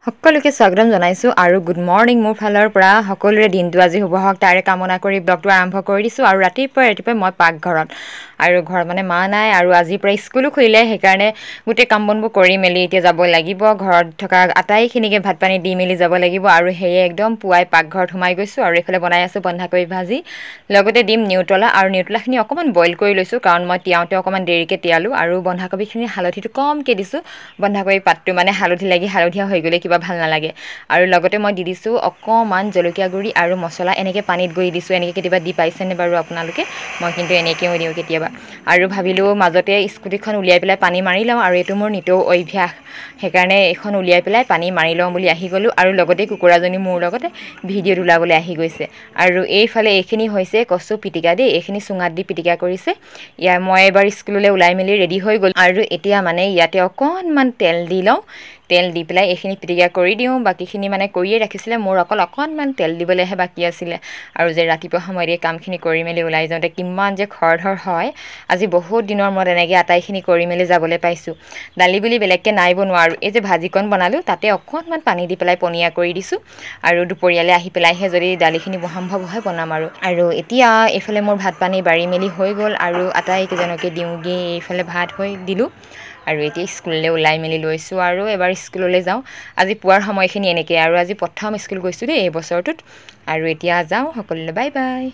সকলোকে স্বাগতম জনাইছো আৰু গুড মৰ্ণিং মোৰ ফালৰ পৰা সকলোৰে দিনটো আজি শুভ হওক তাৰে কামনা কৰি ব্লগটো আৰম্ভ কৰি দিছোঁ আৰু ৰাতিপুৱাই মই পাকঘৰত আৰু ঘৰত মানে মা নাই আৰু আজিৰ পৰা স্কুলো খুলিলে সেইকাৰণে গোটেই কাম বনবোৰ কৰি মেলি এতিয়া যাব লাগিব ঘৰত থকা আটাইখিনিকে ভাত পানী দি মেলি যাব লাগিব আৰু সেয়ে একদম পুৱাই পাকঘৰত সোমাই গৈছোঁ আৰু এইফালে বনাই আছোঁ বন্ধাকবি ভাজি লগতে দিম নিউট্ৰেলা আৰু নিউট্ৰেলাখিনি অকণমান বইল কৰি লৈছোঁ কাৰণ মই তিয়াওঁতে অকণমান দেৰিকৈ তিয়ালোঁ আৰু বন্ধাকবিখিনি হালধিটো কমকৈ দিছোঁ বন্ধাকবি পাতটো মানে হালধি লাগি হালধীয়া হৈ গ'লে কিবা ভাল নালাগে আৰু লগতে মই দি দিছোঁ অকণমান জলকীয়া গুড়ি আৰু মছলা এনেকৈ পানীত গৈ দিছোঁ এনেকৈ কেতিয়াবা দি পাইছেনে বাৰু আপোনালোকে মই কিন্তু এনেকৈও দিওঁ কেতিয়াবা আৰু ভাবিলোঁ মাজতে স্কুটিখন উলিয়াই পেলাই পানী মাৰি লওঁ আৰু এইটো মোৰ নিতৌ অভ্যাস সেইকাৰণে এইখন উলিয়াই পেলাই পানী মাৰি লওঁ বুলি আহি গ'লোঁ আৰু লগতে কুকুৰাজনী মোৰ লগতে ভিডিঅ'ত ওলাবলৈ আহি গৈছে আৰু এইফালে এইখিনি হৈছে কচু পিটিকা দেই এইখিনি চুঙাত দি পিটিকা কৰিছে মই এবাৰ স্কুললৈ ওলাই মেলি ৰেডি হৈ গ'ল আৰু এতিয়া মানে ইয়াতে অকণমান তেল দি লওঁ তেল দি পেলাই এইখিনি পিটিকা কৰি দিওঁ বাকীখিনি মানে কৰিয়ে ৰাখিছিলে মোৰ অকণমান তেল দিবলৈহে বাকী আছিলে আৰু যে ৰাতিপুৱা সময়ত এই কামখিনি কৰি মেলি ওলাই যাওঁতে কিমান যে খৰধৰ হয় আজি বহুত দিনৰ মূৰত এনেকৈ আটাইখিনি কৰি মেলি যাবলৈ পাইছোঁ দালি বুলি বেলেগকৈ নাই বনোৱা আৰু এই যে ভাজিকণ বনালোঁ তাতে অকণমান পানী দি পেলাই পনীয়া কৰি দিছোঁ আৰু দুপৰীয়ালৈ আহি পেলাইহে যদি দালিখিনি সম্ভৱ হয় বনাম আৰু এতিয়া এইফালে মোৰ ভাত পানী বাঢ়ি মেলি হৈ গ'ল আৰু আটাইকেইজনকে দিওঁগৈ এইফালে ভাত হৈ দিলোঁ আৰু এতিয়া স্কুললৈ ওলাই মেলি লৈছোঁ আৰু এবাৰ স্কুললৈ যাওঁ আজি পুৱাৰ সময়খিনি এনেকৈ আৰু আজি প্ৰথম স্কুল গৈছোঁ দেই এই বছৰটোত আৰু এতিয়া যাওঁ সকলোলৈ বাই বাই